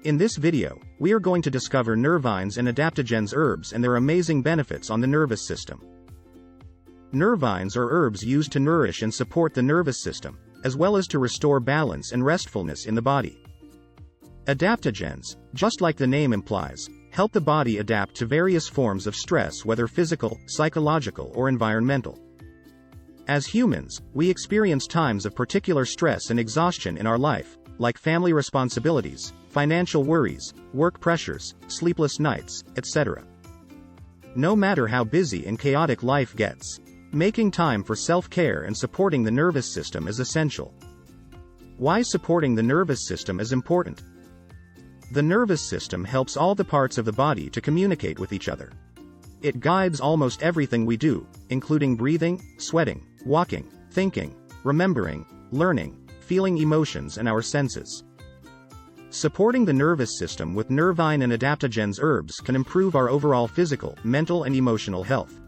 In this video, we are going to discover Nervines and Adaptogens herbs and their amazing benefits on the nervous system. Nervines are herbs used to nourish and support the nervous system, as well as to restore balance and restfulness in the body. Adaptogens, just like the name implies, help the body adapt to various forms of stress, whether physical, psychological, or environmental. As humans, we experience times of particular stress and exhaustion in our life, like family responsibilities, financial worries, work pressures, sleepless nights, etc. No matter how busy and chaotic life gets, making time for self-care and supporting the nervous system is essential. Why supporting the nervous system is important? The nervous system helps all the parts of the body to communicate with each other. It guides almost everything we do, including breathing, sweating, walking, thinking, remembering, learning, feeling emotions, and our senses. Supporting the nervous system with Nervine and Adaptogens herbs can improve our overall physical, mental, and emotional health.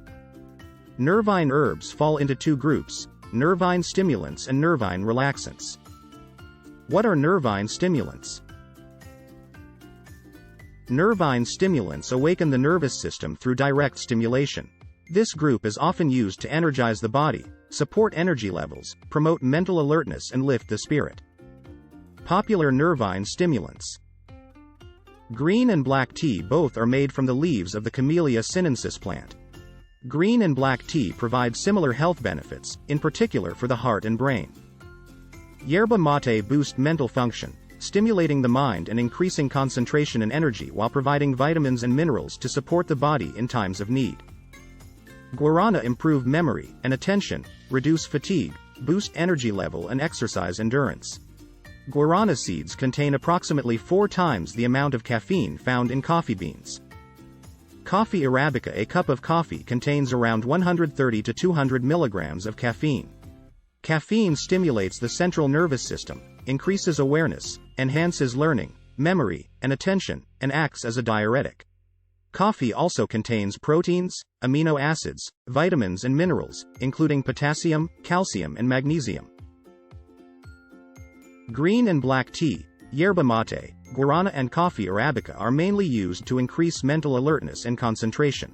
Nervine herbs fall into two groups: Nervine stimulants and Nervine relaxants. What are Nervine stimulants? Nervine stimulants awaken the nervous system through direct stimulation. This group is often used to energize the body, support energy levels, promote mental alertness, and lift the spirit. Popular Nervine stimulants. Green and black tea both are made from the leaves of the Camelia sinensis plant. Green and black tea provide similar health benefits, in particular for the heart and brain. Yerba mate boosts mental function, stimulating the mind and increasing concentration and energy while providing vitamins and minerals to support the body in times of need. Guarana improve memory and attention, reduce fatigue, boost energy level, and exercise endurance. Guarana seeds contain approximately 4 times the amount of caffeine found in coffee beans. Coffee arabica. A cup of coffee contains around 130 to 200 milligrams of caffeine. Caffeine stimulates the central nervous system, increases awareness, enhances learning, memory, and attention, and acts as a diuretic. Coffee also contains proteins, amino acids, vitamins, and minerals, including potassium, calcium, and magnesium. Green and black tea, yerba mate, guarana, and coffee arabica are mainly used to increase mental alertness and concentration.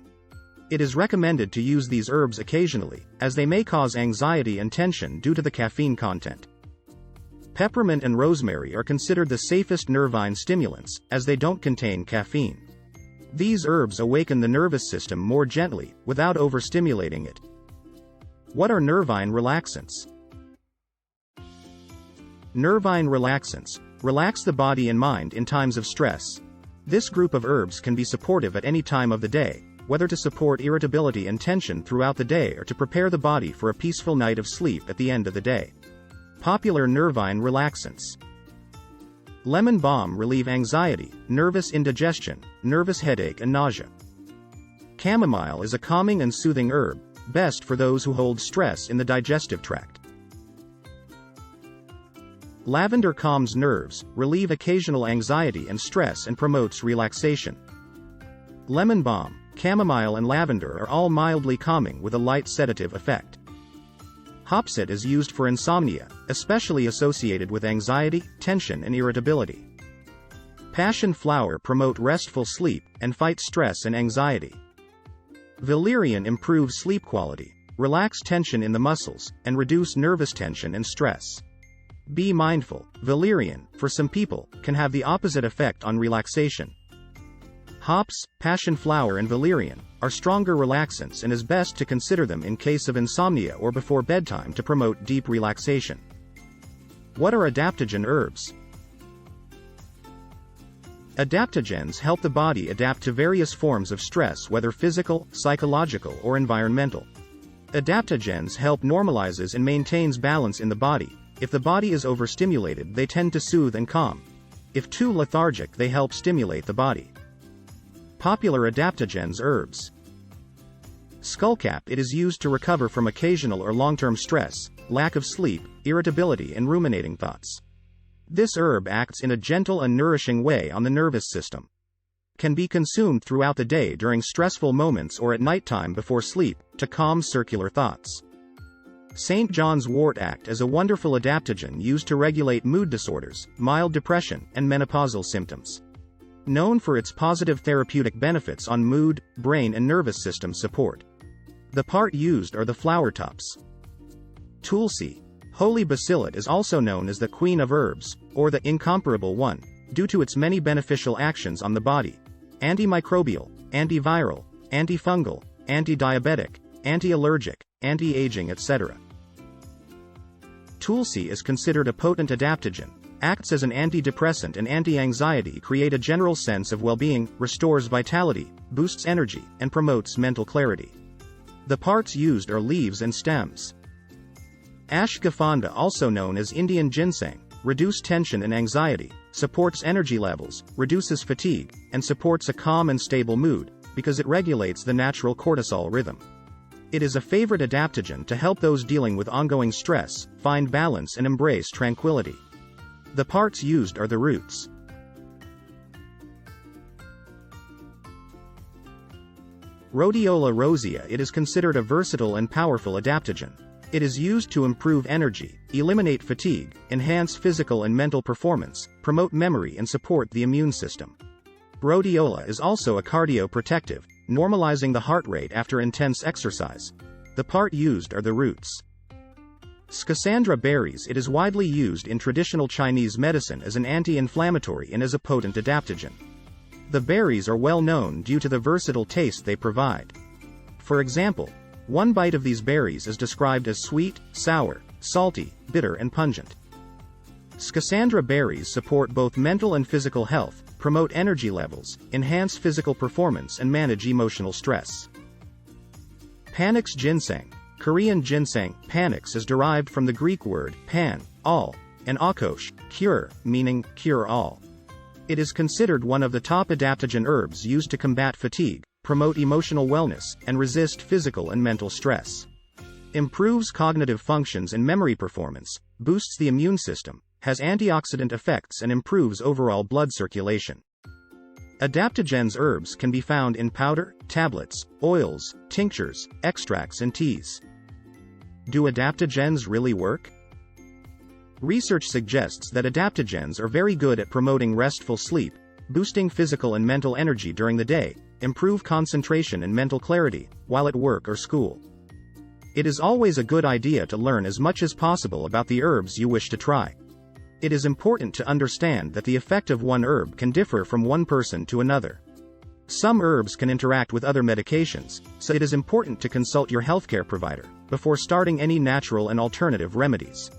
It is recommended to use these herbs occasionally, as they may cause anxiety and tension due to the caffeine content. Peppermint and rosemary are considered the safest Nervine stimulants, as they don't contain caffeine. These herbs awaken the nervous system more gently, without overstimulating it. What are Nervine relaxants? Nervine relaxants relax the body and mind in times of stress. This group of herbs can be supportive at any time of the day, whether to support irritability and tension throughout the day or to prepare the body for a peaceful night of sleep at the end of the day. Popular Nervine relaxants. Lemon balm relieve anxiety, nervous indigestion, nervous headache, and nausea. Chamomile is a calming and soothing herb, best for those who hold stress in the digestive tract. Lavender calms nerves, relieve occasional anxiety and stress, and promotes relaxation. Lemon balm, chamomile, and lavender are all mildly calming with a light sedative effect. Hopsit is used for insomnia, especially associated with anxiety, tension, and irritability. Passion flower promote restful sleep, and fight stress and anxiety. Valerian improves sleep quality, relax tension in the muscles, and reduce nervous tension and stress. Be mindful, valerian, for some people, can have the opposite effect on relaxation. Hops, passion flower, and valerian are stronger relaxants, and is best to consider them in case of insomnia or before bedtime to promote deep relaxation. What are adaptogen herbs? Adaptogens help the body adapt to various forms of stress, whether physical, psychological, or environmental. Adaptogens help normalizes and maintains balance in the body. If the body is overstimulated, they tend to soothe and calm. If too lethargic, they help stimulate the body. Popular adaptogens herbs. Skullcap. It is used to recover from occasional or long-term stress, lack of sleep, irritability, and ruminating thoughts. This herb acts in a gentle and nourishing way on the nervous system. Can be consumed throughout the day during stressful moments or at nighttime before sleep, to calm circular thoughts. St. John's wort act as a wonderful adaptogen used to regulate mood disorders, mild depression, and menopausal symptoms. known for its positive therapeutic benefits on mood, brain and nervous system support. The part used are the flower tops. Tulsi, holy bacillet, is also known as the queen of herbs, or the incomparable one, due to its many beneficial actions on the body: antimicrobial, antiviral, antifungal, anti-diabetic, anti-allergic, anti-aging, etc. Tulsi is considered a potent adaptogen, acts as an antidepressant and anti-anxiety, create a general sense of well-being, restores vitality, boosts energy, and promotes mental clarity. The parts used are leaves and stems. Ashwagandha, also known as Indian ginseng, reduces tension and anxiety, supports energy levels, reduces fatigue, and supports a calm and stable mood, because it regulates the natural cortisol rhythm. It is a favorite adaptogen to help those dealing with ongoing stress find balance and embrace tranquility. The parts used are the roots. Rhodiola rosea. It is considered a versatile and powerful adaptogen. It is used to improve energy, eliminate fatigue, enhance physical and mental performance, promote memory and support the immune system. Rhodiola is also a cardioprotective, normalizing the heart rate after intense exercise. The part used are the roots. Schisandra berries. It is widely used in traditional Chinese medicine as an anti-inflammatory and as a potent adaptogen. The berries are well known due to the versatile taste they provide. For example, one bite of these berries is described as sweet, sour, salty, bitter and pungent. Schisandra berries support both mental and physical health, promote energy levels, enhance physical performance and manage emotional stress. Panax ginseng. Korean ginseng. Panax is derived from the Greek word pan, all, and akosh, cure, meaning cure all. It is considered one of the top adaptogen herbs used to combat fatigue, promote emotional wellness, and resist physical and mental stress. Improves cognitive functions and memory performance, boosts the immune system, has antioxidant effects and improves overall blood circulation. Adaptogens herbs can be found in powder, tablets, oils, tinctures, extracts and teas. Do adaptogens really work? Research suggests that adaptogens are very good at promoting restful sleep, boosting physical and mental energy during the day, improve concentration and mental clarity, while at work or school. It is always a good idea to learn as much as possible about the herbs you wish to try. It is important to understand that the effect of one herb can differ from one person to another. Some herbs can interact with other medications, so it is important to consult your healthcare provider before starting any natural and alternative remedies.